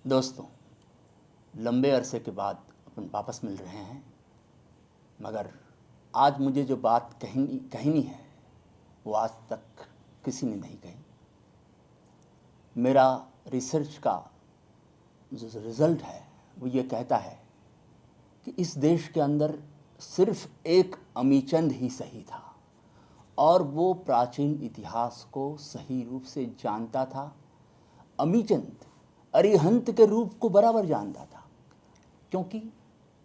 दोस्तों, लंबे अरसे के बाद अपन वापस मिल रहे हैं, मगर आज मुझे जो बात कहनी है वो आज तक किसी ने नहीं कही। मेरा रिसर्च का जो रिज़ल्ट है वो ये कहता है कि इस देश के अंदर सिर्फ एक अमीचंद ही सही था और वो प्राचीन इतिहास को सही रूप से जानता था। अमीचंद अरिहंत के रूप को बराबर जानता था, क्योंकि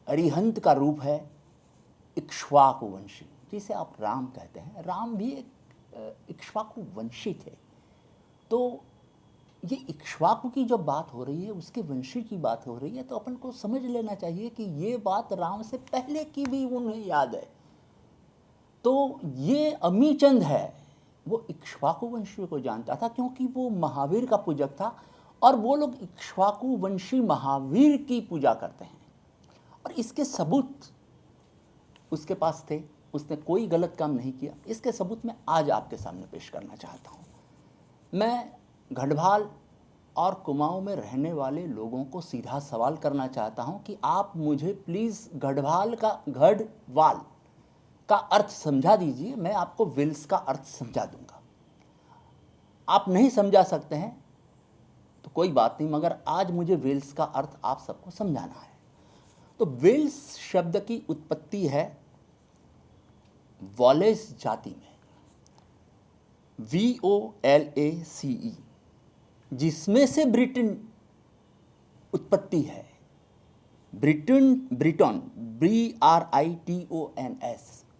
अरिहंत का रूप है इक्ष्वाकु वंशी, जिसे आप राम कहते हैं। राम भी एक इक्ष्वाकु वंशी थे। तो ये इक्ष्वाकु की जब बात हो रही है, उसके वंशी की बात हो रही है, तो अपन को समझ लेना चाहिए कि ये बात राम से पहले की भी उन्हें याद है। तो ये अमीचंद है, वो इक्ष्वाकु वंशी को जानता था, क्योंकि वो महावीर का पूजक था और वो लोग इक्ष्वाकु वंशी महावीर की पूजा करते हैं। और इसके सबूत उसके पास थे, उसने कोई गलत काम नहीं किया। इसके सबूत मैं आज आपके सामने पेश करना चाहता हूँ। मैं गढ़वाल और कुमाऊं में रहने वाले लोगों को सीधा सवाल करना चाहता हूँ कि आप मुझे प्लीज़ गढ़वाल का अर्थ समझा दीजिए। मैं आपको विल्स का अर्थ समझा दूंगा। आप नहीं समझा सकते हैं तो कोई बात नहीं, मगर आज मुझे वेल्स का अर्थ आप सबको समझाना है। तो वेल्स शब्द की उत्पत्ति है वॉलेस जाति में, VOLACE, जिसमें से ब्रिटेन उत्पत्ति है। ब्रिटन BRITONS,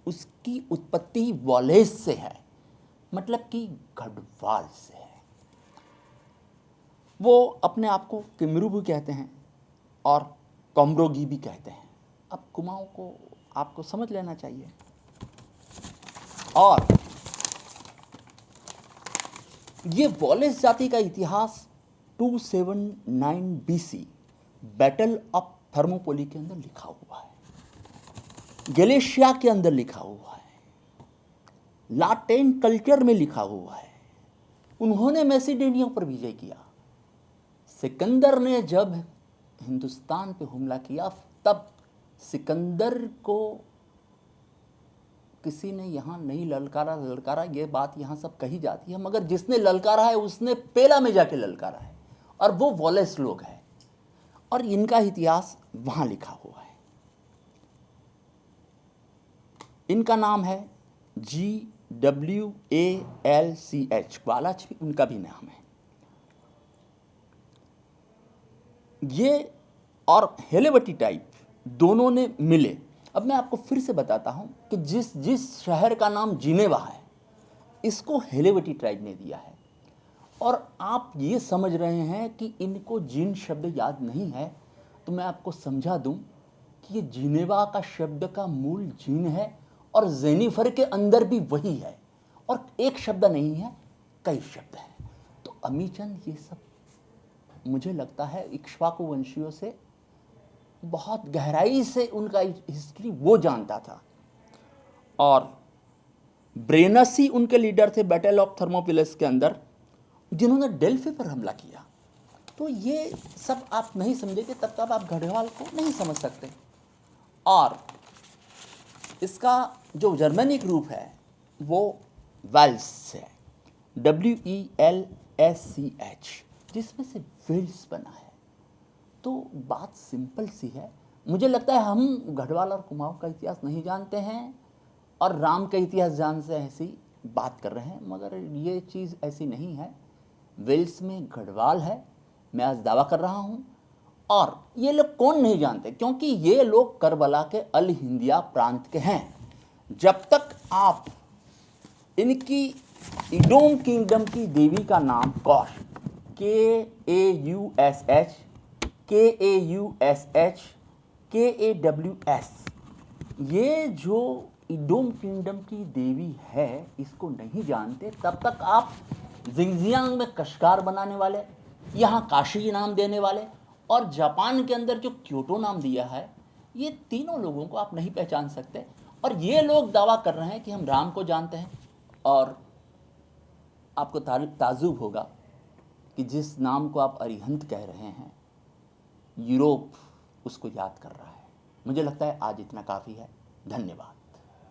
उसकी उत्पत्ति वॉलेस से है, मतलब कि गढ़वाल से है। वो अपने आप को किमरू भी कहते हैं और कॉम्ब्रोगी भी कहते हैं। अब कुमाऊं को आपको समझ लेना चाहिए। और ये वॉलेस जाति का इतिहास 279 BC बैटल ऑफ थर्मोपोली के अंदर लिखा हुआ है, गैलेशिया के अंदर लिखा हुआ है, लाटेन कल्चर में लिखा हुआ है। उन्होंने मैसिडोनिया पर विजय किया। सिकंदर ने जब हिंदुस्तान पे हमला किया, तब सिकंदर को किसी ने यहाँ नहीं ललकारा, ये बात यहाँ सब कही जाती है, मगर जिसने ललकारा है उसने पेला में जाके ललकारा है, और वो वॉलेस लोग हैं। और इनका इतिहास वहाँ लिखा हुआ है। इनका नाम है GWALCH, ग्वालाच भी उनका भी नाम है। ये और हेलेवटी टाइप दोनों ने मिले। अब मैं आपको फिर से बताता हूं कि जिस शहर का नाम जिनेवा है, इसको हेलेवटी ट्राइब ने दिया है। और आप ये समझ रहे हैं कि इनको जिन शब्द याद नहीं है, तो मैं आपको समझा दूं कि ये जिनेवा का शब्द का मूल जीन है, और जेनिफर के अंदर भी वही है, और एक शब्द नहीं है, कई शब्द हैं। तो अमीचंद ये सब मुझे लगता है इक्ष्वाकु वंशियों से बहुत गहराई से उनका हिस्ट्री वो जानता था। और ब्रेनसी उनके लीडर थे बैटल ऑफ थर्मोपिलस के अंदर, जिन्होंने डेल्फी पर हमला किया। तो ये सब आप नहीं समझेंगे तब तक आप गढ़वाल को नहीं समझ सकते। और इसका जो जर्मनिक रूप है वो वेल्स है, WELSCH, जिसमें से वेल्स बना है। तो बात सिंपल सी है। मुझे लगता है हम गढ़वाल और कुमाऊं का इतिहास नहीं जानते हैं और राम का इतिहास जानते हैं, ऐसी बात कर रहे हैं, मगर ये चीज़ ऐसी नहीं है। वेल्स में गढ़वाल है, मैं आज दावा कर रहा हूँ। और ये लोग कौन नहीं जानते, क्योंकि ये लोग करबला के अल हिंदिया प्रांत के हैं। जब तक आप इनकी इडोम किंगडम की देवी का नाम कौश, KAUSH, ये जो इडोम किंगडम की देवी है, इसको नहीं जानते, तब तक आप जिंगजियांग में कशकार बनाने वाले, यहाँ काशी नाम देने वाले, और जापान के अंदर जो क्योटो नाम दिया है, ये तीनों लोगों को आप नहीं पहचान सकते। और ये लोग दावा कर रहे हैं कि हम राम को जानते हैं। और आपको ताजुब होगा कि जिस नाम को आप अरिहंत कह रहे हैं, यूरोप उसको याद कर रहा है। मुझे लगता है आज इतना काफ़ी है। धन्यवाद।